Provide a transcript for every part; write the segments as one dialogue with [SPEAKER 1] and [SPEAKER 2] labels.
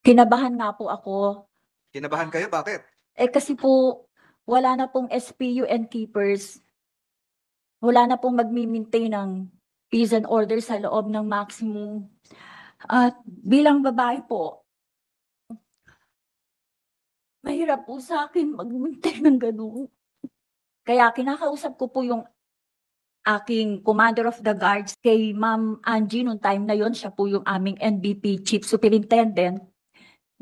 [SPEAKER 1] Kinabahan nga po ako.
[SPEAKER 2] Kinabahan kayo? Bakit?
[SPEAKER 1] Kasi po, wala na pong SPU and keepers. Wala na pong magmi-maintain ng peace and order sa loob ng maximum. At bilang babae po, mahirap po sa akin mag-maintain ng gano'n. Kaya kinakausap ko po yung aking commander of the guards kay Ma'am Angie nung time na yon, siya po yung aming NBP Chief Superintendent,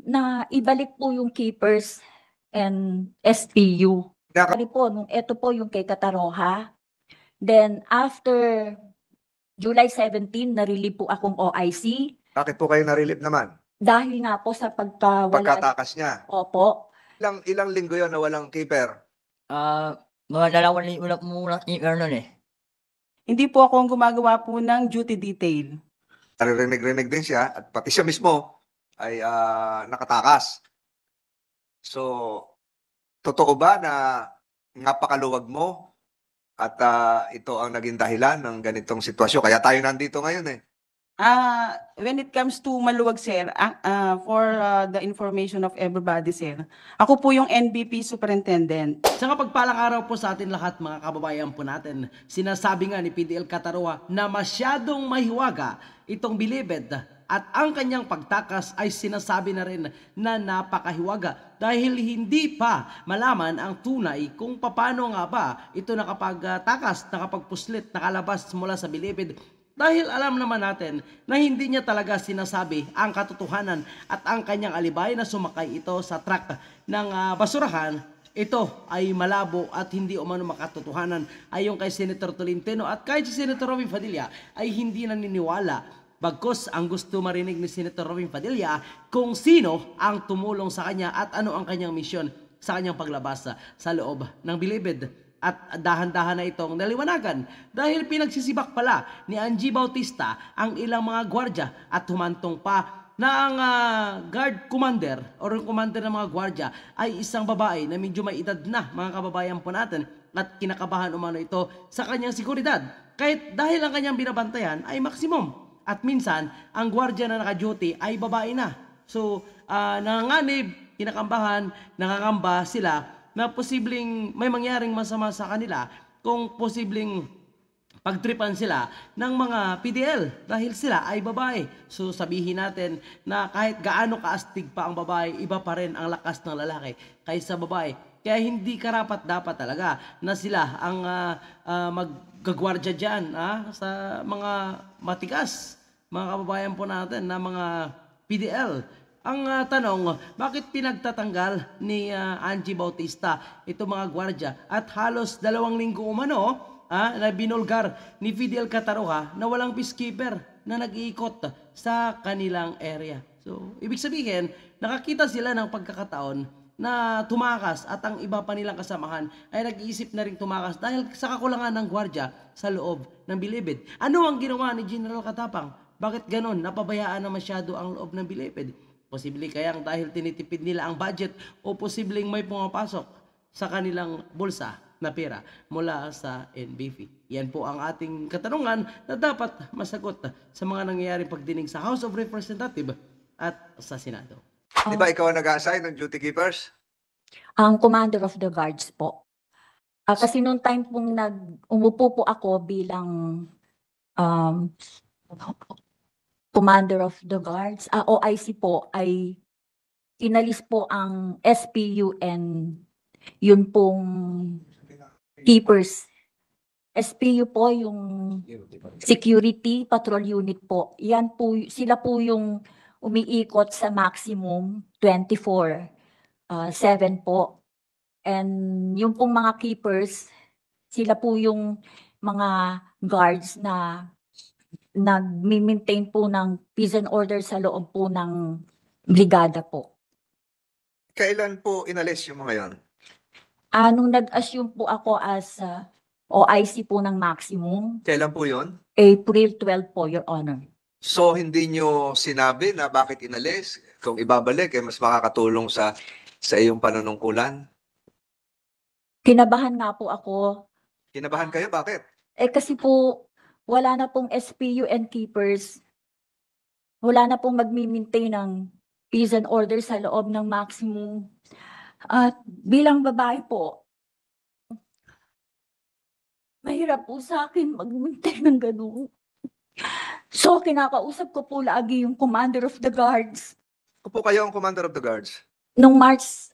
[SPEAKER 1] na ibalik po yung keepers and SPU. Sorry po, nung eto po yung kay Kataroha. Then after July 17, na-relieve po akong OIC.
[SPEAKER 2] Bakit po kayo na-relieve naman?
[SPEAKER 1] Dahil nga po sa pagkawala.
[SPEAKER 2] Pagkatakas niya.
[SPEAKER 1] Opo.
[SPEAKER 2] Ilang linggo yon na walang keeper?
[SPEAKER 3] Mga 2 linggo na po muna keeper nun eh.
[SPEAKER 4] Hindi po ako ang gumagawa po ng duty detail.
[SPEAKER 2] Narinig-rinig din siya at pati siya mismo ay nakatakas. So, totoo ba na napakaluwag mo at ito ang naging dahilan ng ganitong sitwasyon? Kaya tayo nandito ngayon eh.
[SPEAKER 4] When it comes to maluwag, sir, for the information of everybody, sir, ako po yung NBP Superintendent.
[SPEAKER 5] Sa kapagpalang araw po sa atin lahat mga kababayan po natin, sinasabi nga ni PDL Kataroha na masyadong mahiwaga itong Bilibid at ang kanyang pagtakas ay sinasabi na rin na napakahiwaga dahil hindi pa malaman ang tunay kung paano nga ba ito nakapagtakas, nakapagpuslit, nakalabas mula sa Bilibid. Dahil alam naman natin na hindi niya talaga sinasabi ang katotohanan at ang kanyang alibay na sumakay ito sa truck ng basurahan, ito ay malabo at hindi umano makatotohanan ayon kay Senator Tolentino at kahit si Senator Robin Padilla ay hindi naniniwala. Bagkus ang gusto marinig ni Senator Robin Padilla kung sino ang tumulong sa kanya at ano ang kanyang misyon sa kanyang paglabas sa loob ng Bilibid. At dahan-dahan na itong naliwanagan dahil pinagsisibak pala ni Angie Bautista ang ilang mga gwardya at humantong pa na ang guard commander o yung commander ng mga gwardya ay isang babae na medyo may edad na mga kababayan po natin at kinakabahan umano ito sa kanyang seguridad kahit dahil ang kanyang binabantayan ay maximum at minsan ang gwardya na naka-duty ay babae na. So nanganganib, kinakambahan, nakakamba sila na posibleng may mangyaring masama sa kanila kung posibleng pagtripan sila ng mga PDL dahil sila ay babae. So sabihin natin na kahit gaano kaastig pa ang babae, iba pa rin ang lakas ng lalaki kaysa babae. Kaya hindi karapat dapat talaga na sila ang maggagwardya dyan sa mga matigas, mga kababayan po natin na mga PDL. Ang tanong, bakit pinagtatanggal ni Angie Bautista itong mga gwardya at halos 2 linggo umano na binulgar ni Fidel Kataroha na walang peacekeeper na nag-iikot sa kanilang area. So, ibig sabihin, nakakita sila ng pagkakataon na tumakas at ang iba pa nilang kasamahan ay nag-iisip na rin tumakas dahil sa kakulangan ng gwardya sa loob ng Bilibid. Ano ang ginawa ni General Katapang? Bakit ganon? Napabayaan na masyado ang loob ng Bilibid. Posible kayang dahil tinitipid nila ang budget o posibleng may pumapasok sa kanilang bulsa na pera mula sa NBP. Yan po ang ating katanungan na dapat masagot sa mga nangyayaring pagdinig sa House of Representatives at sa Senado.
[SPEAKER 2] Di ba ikaw ang nag-assign ng duty keepers?
[SPEAKER 1] Ang commander of the guards po. Kasi nung time pong umupo po ako bilang commander of the guards, OIC po, ay inalis po ang SPU and yun pong keepers. SPU po yung security patrol unit po. Yan po, sila po yung umiikot sa maximum 24/7 po. And yung pong mga keepers, sila po yung mga guards na nag-maintain po ng peace and order sa loob po ng brigada po.
[SPEAKER 2] Kailan po inalis yung mga yon?
[SPEAKER 1] Nung nag-assume po ako as OIC po ng maximum,
[SPEAKER 2] Kailan po yon?
[SPEAKER 1] April 12 po, Your Honor.
[SPEAKER 2] So, hindi nyo sinabi na bakit inalis? Kung ibabalik, mas makakatulong sa iyong panunungkulan?
[SPEAKER 1] Kinabahan nga po ako.
[SPEAKER 2] Kinabahan kayo? Bakit?
[SPEAKER 1] Kasi po, wala na pong SPU and keepers. Wala na pong magmi-maintain ng peace and order sa loob ng maximum. At bilang babae po, mahirap po sa akin mag-maintain ng ganun. So, kinakausap ko po lagi yung commander of the guards.
[SPEAKER 2] Kung po kayo ang commander of the guards,
[SPEAKER 1] Nung March,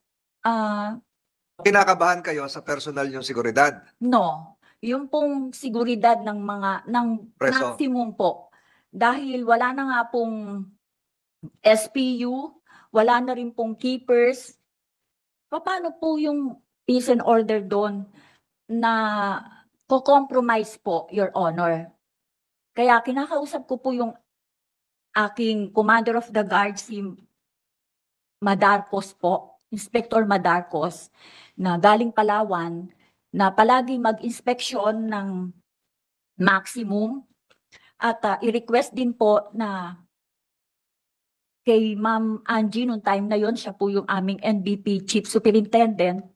[SPEAKER 2] kinakabahan kayo sa personal yung seguridad.
[SPEAKER 1] no, yung pong seguridad ng
[SPEAKER 2] Preso.
[SPEAKER 1] maximum po. Dahil wala na nga pong SPU, wala na rin pong keepers. Paano po yung peace and order doon na ko-compromise po, Your Honor? Kaya kinakausap ko po yung aking commander of the guard, si Madarcos po, Inspector Madarcos, na galing Palawan, na palagi mag-inspeksyon ng maximum at i-request din po na kay Ma'am Angie nung time na yon, siya po yung aming NBP Chief Superintendent,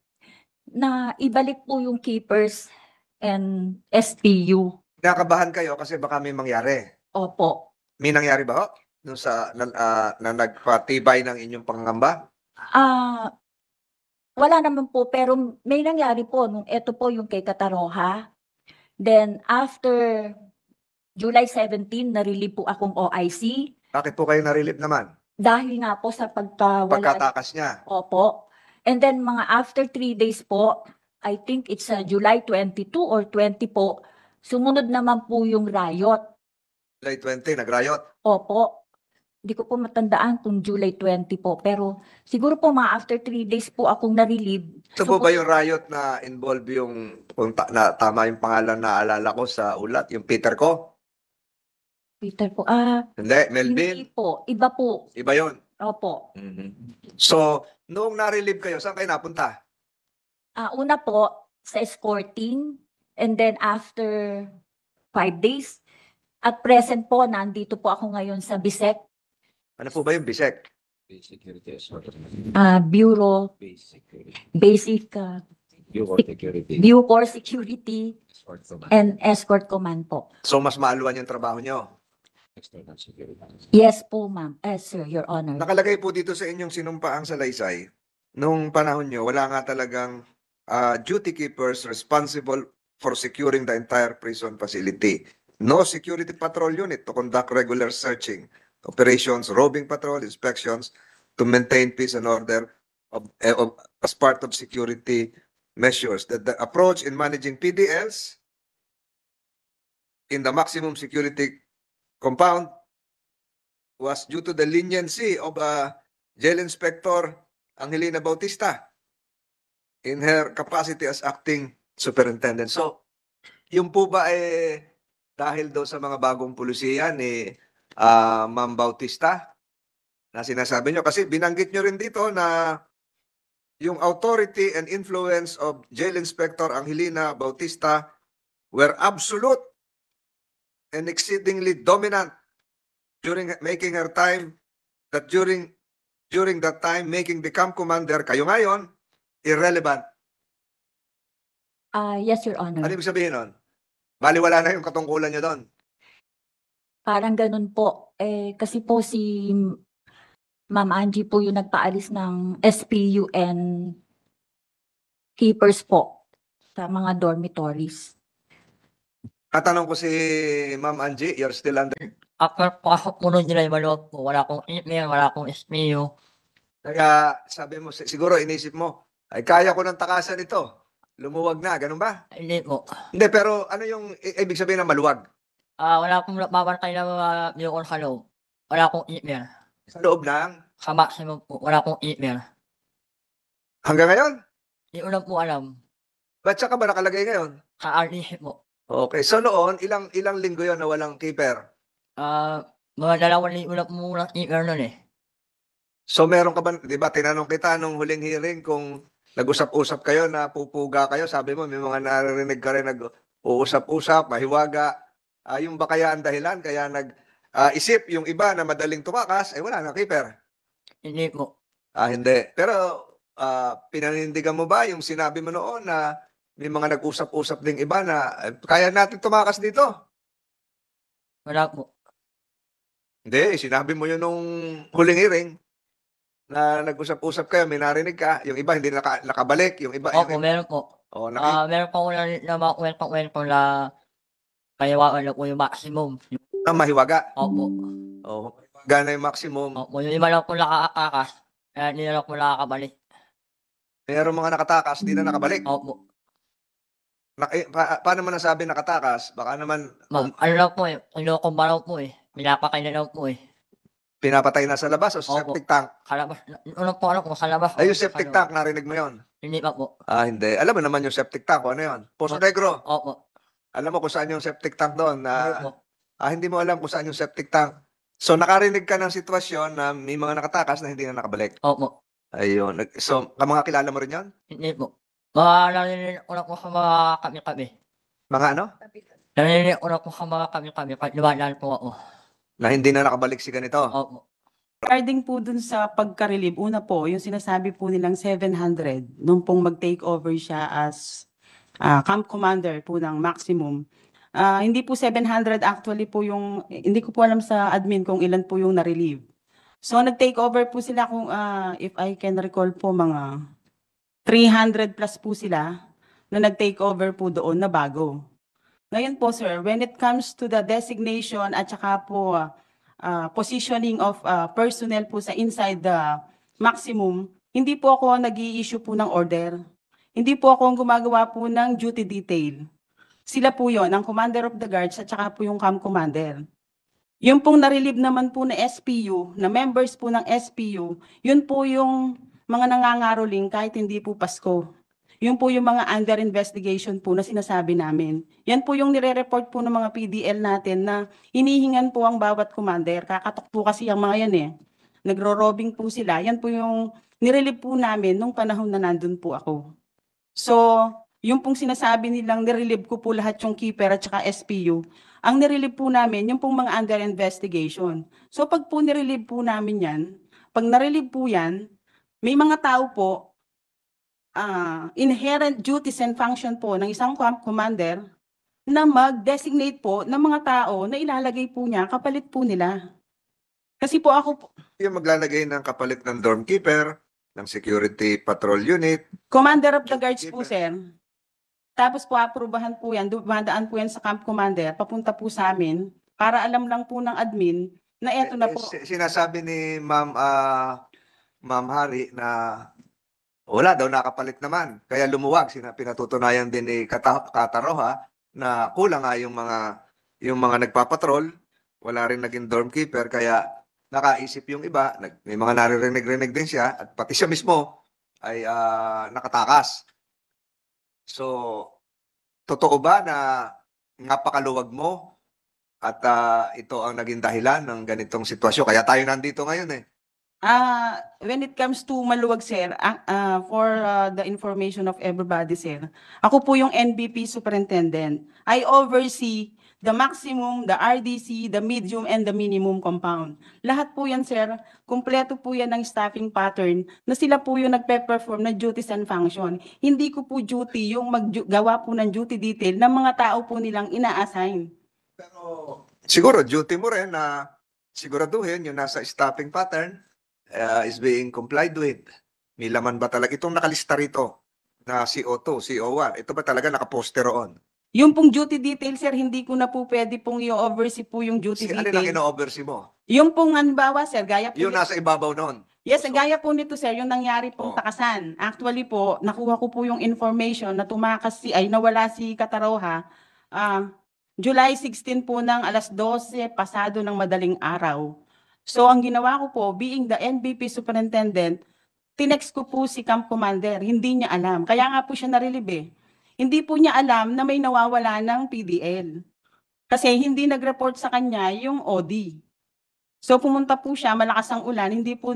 [SPEAKER 1] na ibalik po yung keepers and SPU.
[SPEAKER 2] Kinakabahan kayo kasi baka may mangyari.
[SPEAKER 1] Opo.
[SPEAKER 2] May nangyari ba ho? Nung na nagpatibay ng inyong pangangamba?
[SPEAKER 1] Wala naman po, pero may nangyari po nung eto po yung kay Kataroha. Then after July 17, na-relieve po akong OIC
[SPEAKER 2] Bakit po kayo na-relieve naman?
[SPEAKER 1] dahil nga po sa pagkawala.
[SPEAKER 2] Pagkatakas niya.
[SPEAKER 1] Opo. And then mga after 3 days po, I think it's July 22 or 20 po, sumunod naman po yung riot.
[SPEAKER 2] July 20, nag-riot.
[SPEAKER 1] Opo. Hindi ko po matandaan kung July 20 po. Pero siguro po mga after 3 days po akong na-relieve.
[SPEAKER 2] Ito po ba yung riot na involve yung, kung na, tama yung pangalan na alala ko sa ulat, yung Peter ko?
[SPEAKER 1] Peter po.
[SPEAKER 2] Hindi, Melvin?
[SPEAKER 1] Hindi po. Iba po.
[SPEAKER 2] Iba yun.
[SPEAKER 1] Opo.
[SPEAKER 2] So, noong na-relieve kayo, saan kayo napunta?
[SPEAKER 1] Una po sa escorting. And then after 5 days, at present po, nandito po ako ngayon sa BISEC,
[SPEAKER 2] Ano po ba yung BISEC?
[SPEAKER 1] Bureau, Basic Bureau Security and Escort Command po.
[SPEAKER 2] So, mas maaluan yung trabaho nyo.
[SPEAKER 1] Yes po, ma'am. Sir, Your Honor.
[SPEAKER 2] Nakalagay po dito sa inyong sinumpaang salaysay, nung panahon nyo, wala nga talagang duty keepers responsible for securing the entire prison facility. No security patrol unit to conduct regular searching operations, roving patrol, inspections to maintain peace and order as part of security measures. That the approach in managing PDLs in the maximum security compound was due to the leniency of Jail Inspector Angelina Bautista in her capacity as acting superintendent. So, yung po ba dahil daw sa mga bagong pulisiya ni Ma'am Bautista na sinasabi nyo? Kasi binanggit nyo rin dito na yung authority and influence of Jail Inspector Angelina Bautista were absolute and exceedingly dominant during making her time, that during that time making the camp commander, kayo ngayon, irrelevant.
[SPEAKER 1] Yes, Your Honor.
[SPEAKER 2] Ano ibig sabihin nun? Baliwala na yung katungkulan nyo doon.
[SPEAKER 1] Parang ganun po. Kasi po si Ma'am Angie po yung nagpaalis ng SPU and keepers po sa mga dormitories.
[SPEAKER 2] Tatanong ko si Ma'am Angie, you're still under.
[SPEAKER 3] After pasok po nun nila yung maluwag po, wala akong email, wala akong SPU.
[SPEAKER 2] Kaya sabi mo, siguro inisip mo, ay kaya ko ng takasan ito. Lumuwag na, ganun ba?
[SPEAKER 3] Hindi po.
[SPEAKER 2] Hindi, pero ano yung ibig sabihin ng maluwag?
[SPEAKER 3] Wala akong mabantay na mga biyokon sa loob. Wala akong email.
[SPEAKER 2] Sa loob ng?
[SPEAKER 3] Sa maximum po, wala akong email.
[SPEAKER 2] Hanggang ngayon?
[SPEAKER 3] Hindi ko lang po alam.
[SPEAKER 2] Ba't siya ka ba nakalagay ngayon?
[SPEAKER 3] Sa RDC po.
[SPEAKER 2] Okay, so noon, ilang linggo yon na walang keeper?
[SPEAKER 3] Mga 2 linggo na po muna email nun eh.
[SPEAKER 2] So meron ka ba, di ba, tinanong kita nung huling hearing kung nag-usap-usap kayo na pupuga kayo, sabi mo may mga naririnig ka rin nag-uusap-usap, mahiwaga. Yung ba kaya ang dahilan, kaya nag-isip yung iba na madaling tumakas, wala na keeper.
[SPEAKER 3] Hindi po.
[SPEAKER 2] Hindi. Pero pinanindigan mo ba yung sinabi mo noon na may mga nag-usap-usap ding iba na kaya natin tumakas dito?
[SPEAKER 3] Wala po.
[SPEAKER 2] Hindi, sinabi mo yun nung huling hearing. na nag-usap-usap kayo, may narinig ka, yung iba hindi nakabalik, yung iba,
[SPEAKER 3] Opo, meron po.
[SPEAKER 2] oh,
[SPEAKER 3] Meron po narinig na mga kwentong-kwento na kayawaan na po yung maximum.
[SPEAKER 2] mahiwaga.
[SPEAKER 3] Opo.
[SPEAKER 2] Oh, gana yung maximum.
[SPEAKER 3] Opo, yung iba lang po nakakakas, kaya hindi na lang po nakakabalik.
[SPEAKER 2] Mayroong mga nakatakas, di na nakabalik.
[SPEAKER 3] Opo.
[SPEAKER 2] Paano mo nasabi nakatakas? Baka naman
[SPEAKER 3] Ano lang po eh, kinukumba lang po eh. Pinapakain na lang po eh.
[SPEAKER 2] pinapatay na sa labas o sa
[SPEAKER 3] Opo.
[SPEAKER 2] septic tank?
[SPEAKER 3] Kalabas, ano po alam ko, sa labas.
[SPEAKER 2] Ay, yung septic tank, narinig mo yon?
[SPEAKER 3] Hindi pa po.
[SPEAKER 2] Hindi. Alam mo naman yung septic tank, ano yon? Poso Negro.
[SPEAKER 3] Opo.
[SPEAKER 2] Alam mo kung saan yung septic tank doon?
[SPEAKER 3] Opo.
[SPEAKER 2] Hindi mo alam kung saan yung septic tank. So, nakarinig ka ng sitwasyon na may mga nakatakas na hindi na nakabalik.
[SPEAKER 3] Opo.
[SPEAKER 2] Ayun. So, mga kilala mo rin yon?
[SPEAKER 3] Hindi po. Mga narinig ko lang po sa mga kami-kami.
[SPEAKER 2] Mga ano?
[SPEAKER 3] Narinig ko lang po sa mga kami-kami. Kahit lumalaan po ako.
[SPEAKER 2] Na hindi na nakabalik si ganito.
[SPEAKER 3] Opo.
[SPEAKER 4] Regarding po dun sa pagka-relieve, una po, yung sinasabi po nilang 700, nung pong mag-take over siya as camp commander po ng maximum. Hindi po 700 actually po yung, hindi ko po alam sa admin kung ilan po yung na-relieve. So nag-take over po sila kung, if I can recall po, mga 300 plus po sila na nag-take over po doon na bago. Ngayon po sir, when it comes to the designation at saka po positioning of personnel po sa inside the maximum, hindi po ako nag-i-issue po ng order. Hindi po ako ang gumagawa po ng duty detail. Sila po yon, ang commander of the guards at saka po yung camp commander. Yung pong na-relieve naman po na SPU, na members po ng SPU, yun po yung mga nangangaroling kahit hindi po Pasko. Yun po yung mga under investigation po na sinasabi namin. Yan po yung nire-report po ng mga PDL natin na hinihingan po ang bawat commander. Kakatok po kasi ang mga yan eh. Nagro-robbing po sila. Yan po yung nirelieve po namin nung panahon na nandun po ako. So, yung pong sinasabi nilang nirelieve ko po lahat yung keeper at saka SPU, ang nirelieve po namin yung pong mga under investigation. So, pag po nirelieve po namin yan, pag narelieve po yan, may mga tao po, inherent duties and function po ng isang camp commander na mag-designate po ng mga tao na ilalagay po niya kapalit po nila. Kasi po ako po,
[SPEAKER 2] Yung maglalagay ng kapalit ng dorm keeper, ng security patrol unit.
[SPEAKER 4] commander of the guards po, sir. Tapos po aprubahan po yan, dumadaan po yan sa camp commander, papunta po sa amin, para alam lang po ng admin na eto na po.
[SPEAKER 2] Sinasabi ni Ma'am Hari na wala daw nakapalit naman. Kaya lumuwag. Pinatutunayan din ni Kataroha na kulang nga yung mga nagpapatrol. Wala rin naging dorm keeper. Kaya nakaisip yung iba. May mga naririnig-rinig din siya. At pati siya mismo ay nakatakas. So, totoo ba na napakaluwag mo at ito ang naging dahilan ng ganitong sitwasyon? Kaya tayo nandito ngayon eh.
[SPEAKER 4] When it comes to maluwag, sir, for the information of everybody, sir, ako po yung NBP superintendent. I oversee the maximum, the RDC, the medium, and the minimum compound. Lahat po yan, sir, kumpleto po yan ng staffing pattern na sila po yung nagpe-perform na duties and function. Hindi ko po duty yung maggawa po ng duty detail ng mga tao po nilang ina-assign.
[SPEAKER 2] Pero siguro duty mo rin na siguraduhin yung nasa staffing pattern is being complied with. May laman ba talaga? Itong nakalista rito na CO2, CO1, ito ba talaga nakaposter on?
[SPEAKER 4] Yung pong duty detail, sir, hindi ko na po pwede pong i-oversee po yung duty
[SPEAKER 2] Ano
[SPEAKER 4] detail.
[SPEAKER 2] lang ino-oversee mo?
[SPEAKER 4] Yung pong halimbawa, sir, gaya po.
[SPEAKER 2] Yung nasa ibabaw noon.
[SPEAKER 4] Yes, gaya po nito, sir, yung nangyari pong takasan. Actually po, nakuha ko po yung information na tumakas nawala si Kataroha. July 16 po ng alas 12 pasado ng madaling araw. So, ang ginawa ko po, being the NBP superintendent, tinext ko po si camp commander, hindi niya alam. Kaya nga po siya na-relieve eh. Hindi po niya alam na may nawawala ng PDL. Kasi hindi nag-report sa kanya yung OD. So pumunta po siya, malakas ang ulan, hindi po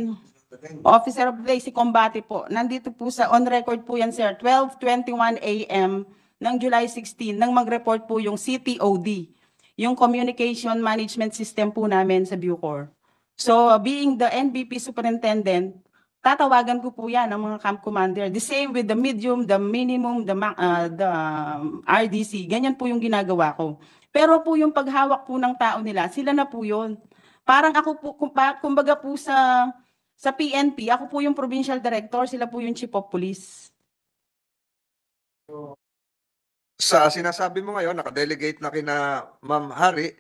[SPEAKER 4] officer of the day, si Combate po. Nandito po sa on record po yan, sir, 12:21 a.m. ng July 16 nang mag-report po yung CTOD, yung Communication Management System po namin sa Bucor. So being the NBP superintendent, tatawagan ko po yan ang mga camp commander. The same with the medium, the minimum, the RDC. Ganyan po yung ginagawa ko. Pero po yung paghawak po ng tao nila, sila na po yun. Parang ako po, kumbaga po sa Sa PNP, ako po yung provincial director, sila po yung chief of police.
[SPEAKER 2] Sa sinasabi mo ngayon, nakadelegate na kina Ma'am Hari,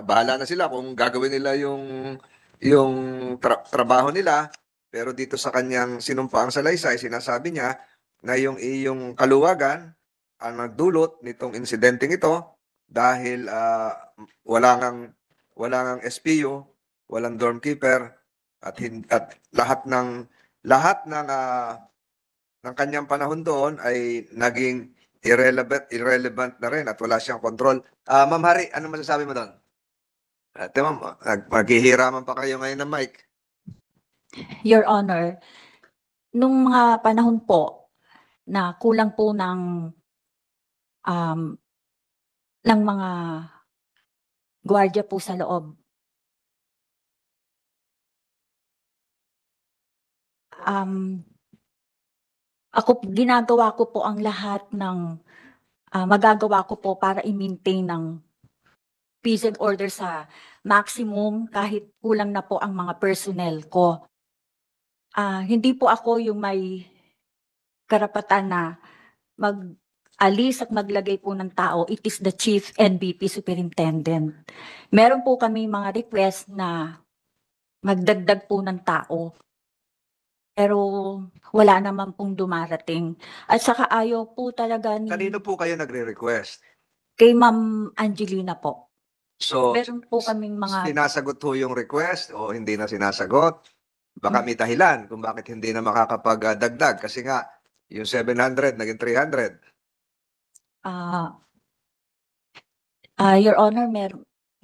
[SPEAKER 2] bahala na sila kung gagawin nila yung trabaho nila. Pero dito sa kanyang sinumpaang salaysay, sinasabi niya na yung iyong kaluwagan ang nagdulot nitong insidenteng ito dahil wala ngang SPU, walang dorm keeper at lahat ng kanyang panahon doon ay naging irrelevant na rin at wala siyang control. Ma'am Hari, ano masasabi mo doon? Ma'am, maghihiraman pa kayo ngayon ng mic.
[SPEAKER 1] Your Honor, nung mga panahon po na kulang po ng mga gwardiya po sa loob, ginagawa ko po ang lahat ng magagawa ko po para i-maintain ng peace and order sa maximum kahit kulang na po ang mga personnel ko. Hindi po ako yung may karapatan na mag-alis at maglagay po ng tao. It is the Chief NBP Superintendent. Meron po kami mga request na magdagdag po ng tao. Pero wala naman pong dumarating. At saka ayaw po talaga
[SPEAKER 2] Kanino po kayo nagre-request?
[SPEAKER 1] kay Ma'am Angelina po.
[SPEAKER 2] So,
[SPEAKER 1] Meron po kaming mga
[SPEAKER 2] sinasagot po yung request o hindi na sinasagot? Baka may dahilan kung bakit hindi na makakapagdagdag. Kasi nga, yung 700 naging 300.
[SPEAKER 1] Your Honor,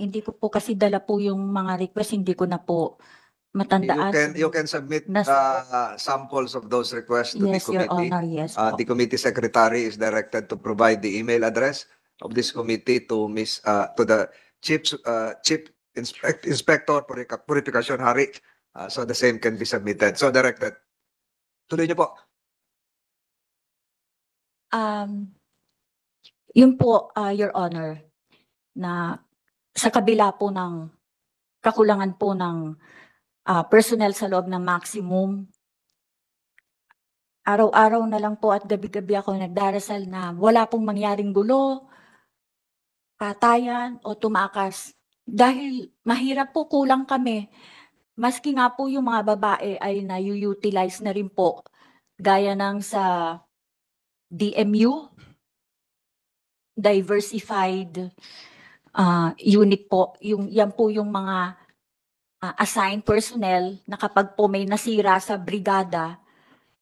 [SPEAKER 1] hindi ko po kasi dala po yung mga request, hindi ko na po matandaan.
[SPEAKER 2] You can submit samples of those requests to
[SPEAKER 1] Yes,
[SPEAKER 2] the
[SPEAKER 1] Your
[SPEAKER 2] committee.
[SPEAKER 1] Honor, yes po.
[SPEAKER 2] The committee secretary is directed to provide the email address of this committee to the chief inspector purification Hari. So the same can be submitted. So directed. Tuloy niyo po.
[SPEAKER 1] Yun po, Your Honor, na sa kabila po ng kakulangan po ng personnel sa loob ng maximum, araw-araw na lang po at gabi-gabi ako nagdarasal na wala pong mangyaring gulo, patayan o tumakas. Dahil mahirap po, kulang kami. Maski nga po yung mga babae ay na-utilize na rin po. Gaya ng sa DMU, Diversified Unit po. Yan po yung mga assigned personnel na kapag po may nasira sa brigada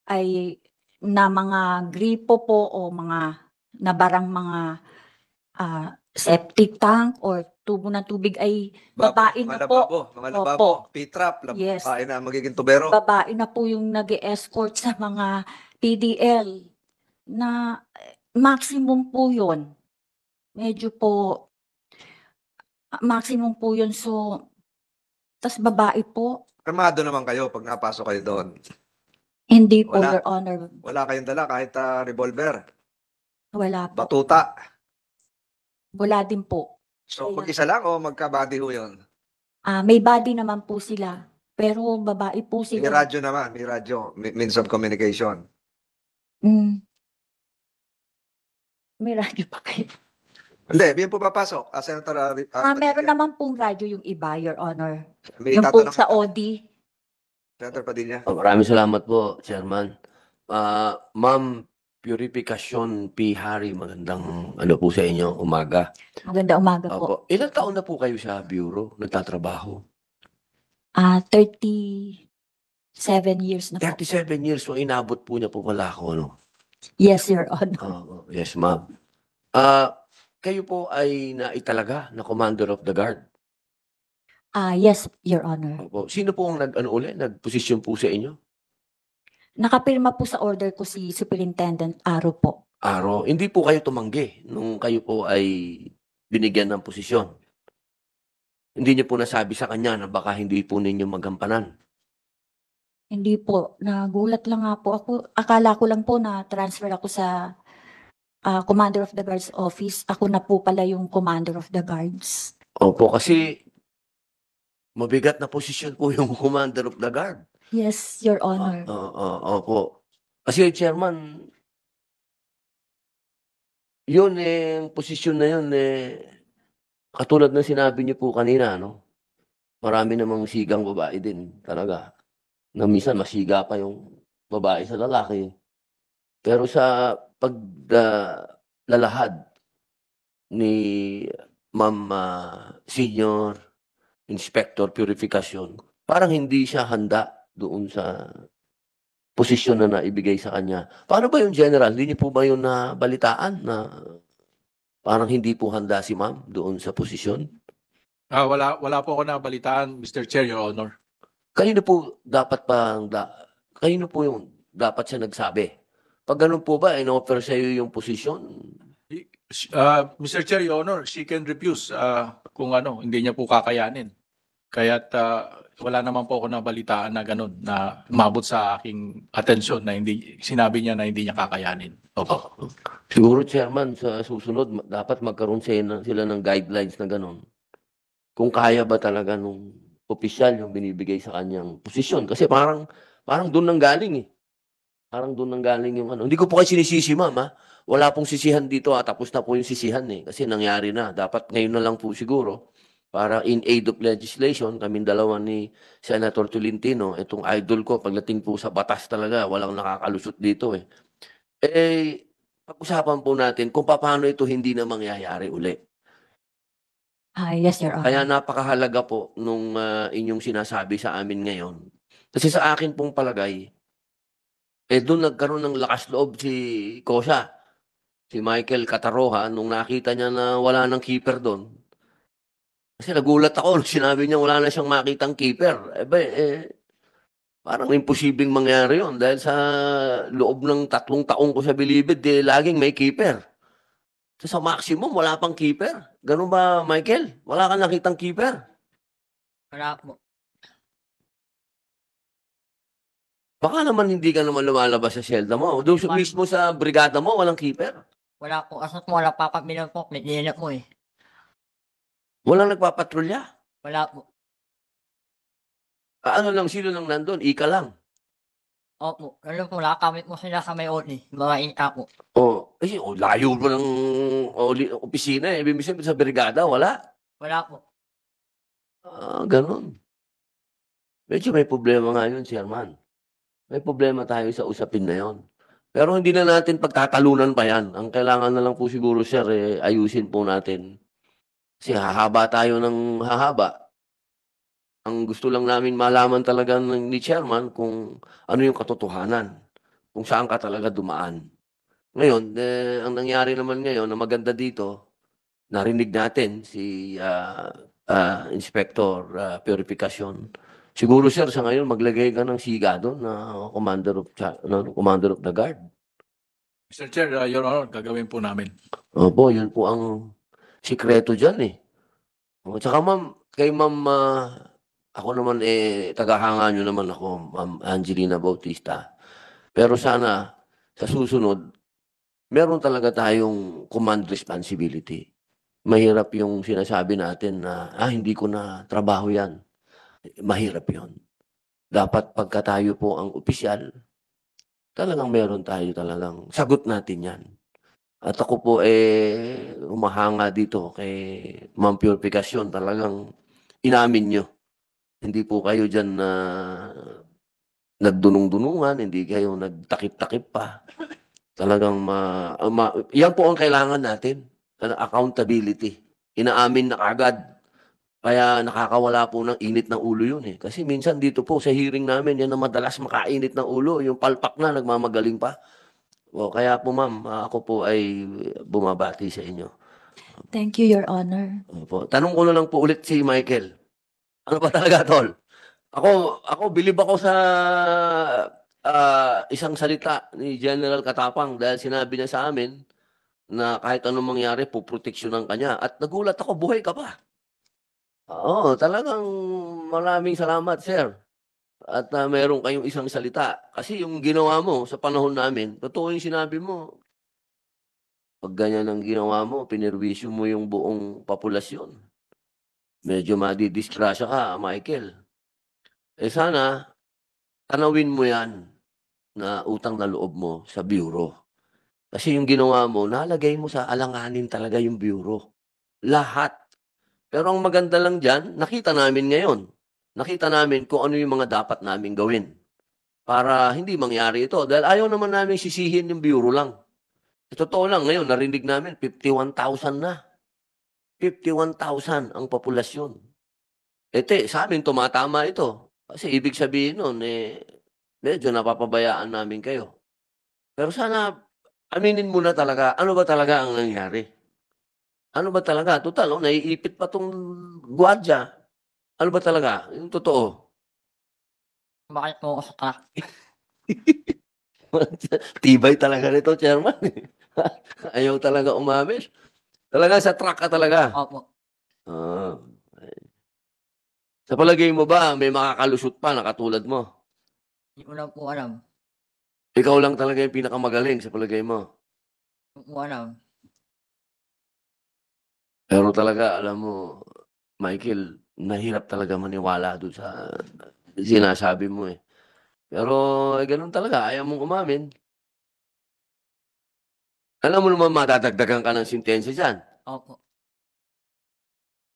[SPEAKER 1] ay na mga gripo po o mga nabarang mga septic tank or tubo ng tubig ay babae na po.
[SPEAKER 2] Mga lababo, P-trap,
[SPEAKER 1] Yes.
[SPEAKER 2] babae na magiging tubero.
[SPEAKER 1] Babae na po yung nag-escort sa mga PDL na maximum po yun. Medyo po maximum po yun. So, tas babae po.
[SPEAKER 2] Armado naman kayo pag napasok kayo doon.
[SPEAKER 1] Hindi po,
[SPEAKER 2] Wala.
[SPEAKER 1] Your Honor.
[SPEAKER 2] Wala kayong dala kahit revolver,
[SPEAKER 1] Wala po.
[SPEAKER 2] batuta.
[SPEAKER 1] Wala din po.
[SPEAKER 2] So
[SPEAKER 1] Ayun.
[SPEAKER 2] mag-isa lang o magka-body ho yun?
[SPEAKER 1] May body naman po sila. Pero babae po
[SPEAKER 2] May
[SPEAKER 1] sila.
[SPEAKER 2] radyo naman, may radyo, means of communication.
[SPEAKER 1] May radyo pa kayo.
[SPEAKER 2] Hindi, may pumapasok. Senator,
[SPEAKER 1] Meron naman pong radyo yung iba, Your Honor.
[SPEAKER 2] may
[SPEAKER 1] Yung po
[SPEAKER 2] tatanong-
[SPEAKER 1] sa OD.
[SPEAKER 2] Senator Padilla.
[SPEAKER 6] Maraming salamat po, Chairman. Ma'am Purification P. Hari, magandang po sa inyo, umaga.
[SPEAKER 1] Maganda umaga po.
[SPEAKER 6] Opo. Ilang taon na po kayo sa Bureau, nagtatrabaho?
[SPEAKER 1] 37 years na po.
[SPEAKER 6] 37 years, so inabot po niya po pala ako, no?
[SPEAKER 1] Yes, Your Honor.
[SPEAKER 6] Yes, ma'am. Kayo po ay naitalaga na Commander of the Guard.
[SPEAKER 1] Yes, Your Honor.
[SPEAKER 6] Opo. Sino po ang nagposisyon po sa inyo?
[SPEAKER 1] Nakapirma po sa order ko si Superintendent Aro po.
[SPEAKER 6] Aro, hindi po kayo tumanggi nung kayo po ay binigyan ng posisyon. Hindi niyo po nasabi sa kanya na baka hindi po ninyo magampanan.
[SPEAKER 1] Hindi po. Nagulat lang nga po ako. Akala ko lang po na transfer ako sa Commander of the Guards office. Ako na po pala yung Commander of the Guards.
[SPEAKER 6] Opo, kasi mabigat na posisyon po yung Commander of the Guard.
[SPEAKER 1] Yes, Your Honor.
[SPEAKER 6] Opo. Kasi Chairman, yun yung posisyon na yun katulad ng sinabi niyo po kanina, no? Marami namang sigang babae din talaga. Na minsan masiga pa yung babae sa lalaki. Pero sa paglalahad ni Ma'am Senior Inspector Purificación, parang hindi siya handa doon sa posisyon na naibigay sa kanya. Paano ba yung general? Hindi niyo po ba yung nabalitaan na parang hindi po handa si ma'am doon sa posisyon?
[SPEAKER 7] Wala po ako nabalitaan, Mr. Chair, Your Honor.
[SPEAKER 6] Kanino po kanino po yung dapat siya nagsabi? Pag ganun po ba, in-offer sa iyo yung posisyon?
[SPEAKER 7] Mr. Chair, Your Honor, she can refuse kung hindi niya po kakayanin. Kaya't wala naman po ako nabalitaan na ganun na umabot sa aking atensyon na sinabi niya na hindi niya kakayanin. Opo.
[SPEAKER 6] Siguro, Chairman, sa susunod, dapat magkaroon sila ng guidelines na ganun. Kung kaya ba talaga nung opisyal yung binibigay sa kanyang posisyon. Kasi parang doon nang galing eh. Parang doon nang galing yung Hindi ko po kayo sinisisi, ma'am, ha? Wala pong sisihan dito, tapos na po yung sisihan eh. Kasi nangyari na. Dapat ngayon na lang po siguro, para in aid of legislation, kaming dalawa ni Senator Tolentino, itong idol ko, pagdating po sa batas talaga, walang nakakalusot dito eh. Pag-usapan po natin kung paano ito hindi na mangyayari uli.
[SPEAKER 1] Yes, Your Honor.
[SPEAKER 6] Kaya napakahalaga po nung inyong sinasabi sa amin ngayon. Kasi sa akin pong palagay, doon nagkaroon ng lakas loob si Kosa, si Michael Cataroha, nung nakita niya na wala nang keeper doon. Kasi nagulat ako nung sinabi niya wala na siyang makitang keeper. Parang imposibleng mangyari yun dahil sa loob ng 3 taong ko sa Bilibid, laging may keeper. So, sa maximum, wala pang keeper. Ganun ba, Michael? Wala kang nakitang keeper?
[SPEAKER 3] Wala po.
[SPEAKER 6] Baka naman hindi ka naman lumalabas sa shelter mo. Doon mismo sa brigada mo, walang keeper.
[SPEAKER 3] Wala po. Kasi po, wala papabilang po. May nila po eh.
[SPEAKER 6] Walang nagpapatrolya.
[SPEAKER 3] Wala po.
[SPEAKER 6] Sino lang nandun? Ika lang.
[SPEAKER 3] Opo. Ano po, nakakamit po sila sa may oli. Mga inta po.
[SPEAKER 6] Layo mo ng opisina eh. Ibig sabihin sa brigada, wala.
[SPEAKER 3] Wala po.
[SPEAKER 6] Ganun. Medyo may problema nga yun, Chairman. May problema tayo sa usapin na yon. Pero hindi na natin pagtatalunan pa yan. Ang kailangan na lang po siguro, sir, ayusin po natin. Kasi hahaba tayo ng hahaba. Ang gusto lang namin malaman talaga ni Chairman kung ano yung katotohanan. Kung saan ka talaga dumaan. Ngayon, ang nangyari naman ngayon na maganda dito, narinig natin si Inspector Purificación. Siguro, sir, sa ngayon, maglagay ka ng siga doon na Commander of the Guard.
[SPEAKER 7] Mr. Chair, Your Honor, gagawin po namin.
[SPEAKER 6] Opo, yun po ang sikreto dyan eh. Tsaka ma'am, kay ma'am, ako naman tagahanga nyo naman ako, Ma'am Angelina Bautista. Pero sana, sa susunod, meron talaga tayong command responsibility. Mahirap yung sinasabi natin na, hindi ko na trabaho yan. Mahirap yun. Dapat pagka tayo po ang opisyal, talagang meron tayo talagang sagot natin yan. At ako po umahanga dito kay Ma'am Purificación, talagang inamin nyo. Hindi po kayo dyan na nagdunong-dunungan, hindi kayo nagtakip-takip pa. Talagang yan po ang kailangan natin. Accountability. Inaamin na agad. Kaya nakakawala po ng init ng ulo yun eh. Kasi minsan dito po sa hearing namin, yan na madalas makainit ng ulo. Yung palpak na, nagmamagaling pa. Kaya po ma'am, ako po ay bumabati sa inyo.
[SPEAKER 1] Thank you, Your Honor.
[SPEAKER 6] Tanong ko na lang po ulit si Michael. Ano ba talaga, tol? Ako bilib ako sa isang salita ni General Katapang dahil sinabi niya sa amin na kahit anong mangyari, puproteksyonan ka niya. At nagulat ako, buhay ka pa. Oo, talagang maraming salamat, sir. At meron kayong isang salita. Kasi yung ginawa mo sa panahon namin, totoo yung sinabi mo. Pag ganyan ang ginawa mo, pinirwisyo mo yung buong populasyon. Medyo madidisgrasya ka, Michael. Sana, tanawin mo yan na utang na loob mo sa bureau. Kasi yung ginawa mo, nalagay mo sa alanganin talaga yung bureau. Lahat. Pero ang maganda lang dyan, nakita namin ngayon. Nakita namin kung ano yung mga dapat namin gawin para hindi mangyari ito. Dahil ayaw naman namin sisihin yung bureau lang. Totoo lang, ngayon, narinig namin, 51,000 na. 51,000 ang populasyon. Sa amin, tumatama ito. Kasi ibig sabihin nun, medyo napapabayaan namin kayo. Pero sana, aminin mo na talaga, ano ba talaga ang nangyari? Ano ba talaga? Total, naiipit pa tong gwardiya. Ano ba talaga? Yung totoo.
[SPEAKER 3] Bakit mo ako sa crack?
[SPEAKER 6] Tibay talaga nito, Chairman. Ayaw talaga umamin. Talaga sa truck ka talaga.
[SPEAKER 3] Opo.
[SPEAKER 6] Ah. Sa palagay mo ba, may makakalusot pa na katulad mo?
[SPEAKER 3] Hindi ko lang po alam.
[SPEAKER 6] Ikaw lang talaga yung pinakamagaling sa palagay mo.
[SPEAKER 3] Hindi ko alam.
[SPEAKER 6] Pero talaga, alam mo, Michael, nahirap talaga maniwala doon sa sinasabi mo eh. Pero ganun talaga, ayaw mong umamin. Alam mo naman madadagdagan ka ng sentensya dyan.
[SPEAKER 3] Opo.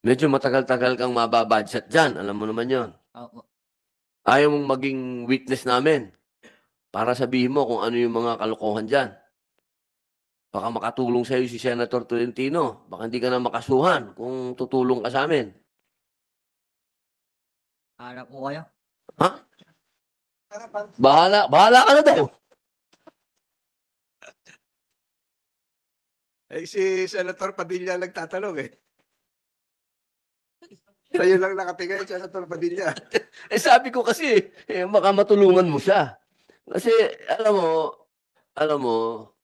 [SPEAKER 6] Medyo matagal-tagal kang mababudget dyan. Alam mo naman yon.
[SPEAKER 3] Opo.
[SPEAKER 6] Ayaw mong maging witness namin para sabihin mo kung ano yung mga kalokohan dyan. Baka makatulong sa'yo si Senator Tolentino. Baka hindi ka na makasuhan kung tutulong ka sa amin.
[SPEAKER 3] Hanap po kayo.
[SPEAKER 6] Ha? Bahala ka na daw.
[SPEAKER 2] Si Senator Padilla nagtatanong eh. Sa'yo lang nakatingin, Senator Padilla.
[SPEAKER 6] Sabi ko kasi, baka matulungan mo siya. Kasi, alam mo,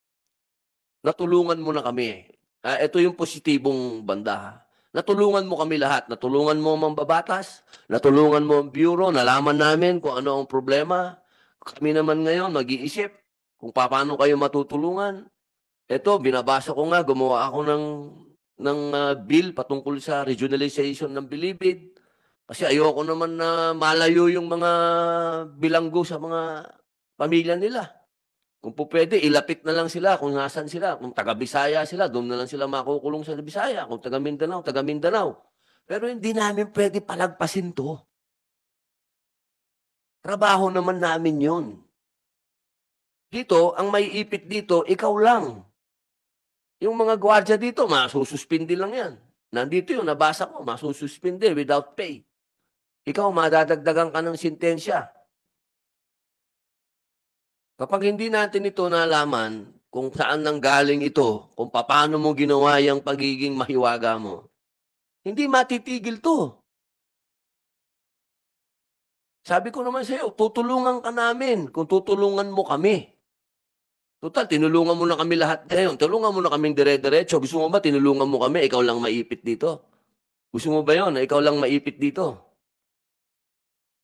[SPEAKER 6] natulungan mo na kami. Ito yung positibong banda. Ha? Natulungan mo kami lahat. Natulungan mo ang mambabatas, natulungan mo ang bureau, nalaman namin kung ano ang problema. Kami naman ngayon mag-iisip kung paano kayo matutulungan. Ito, binabasa ko nga, gumawa ako ng bill patungkol sa regionalization ng Bilibid. Kasi ayoko naman na malayo yung mga bilanggo sa mga pamilya nila. Kung po pwede, ilapit na lang sila kung nasan sila. Kung taga-Bisaya sila, doon na lang sila makukulong sa Bisaya. Kung taga-Mindanao, taga-Mindanao. Pero hindi namin pwede palagpasin to. Trabaho naman namin yun. Dito, ang may ipit dito, ikaw lang. Yung mga gwardiya dito, masususpindi lang yan. Nandito yun, nabasa ko, masususpindi without pay. Ikaw, madadagdagan ka ng sentensya. Kapag hindi natin ito nalaman kung saan nanggaling ito, kung paano mo ginawa yung pagiging mahiwaga mo, hindi matitigil to. Sabi ko naman sa iyo, tutulungan ka namin kung tutulungan mo kami. Total, tinulungan mo na kami lahat ngayon. Tulungan mo na kaming dire-diretso. Gusto mo ba tinulungan mo kami, ikaw lang maipit dito? Gusto mo ba yon na ikaw lang maipit dito?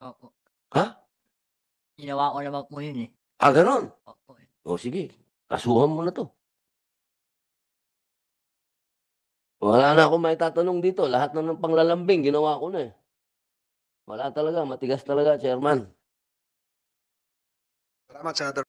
[SPEAKER 3] Opo.
[SPEAKER 6] Ha?
[SPEAKER 3] Ginawa ko naman po yun eh.
[SPEAKER 6] Ganon.
[SPEAKER 3] Opo.
[SPEAKER 6] O sige, kasuhan mo na to. Wala na akong may tatanong dito. Lahat na ng panglalambing, ginawa ko na eh. Wala talaga, matigas talaga, Chairman.
[SPEAKER 2] Salamat, Senator.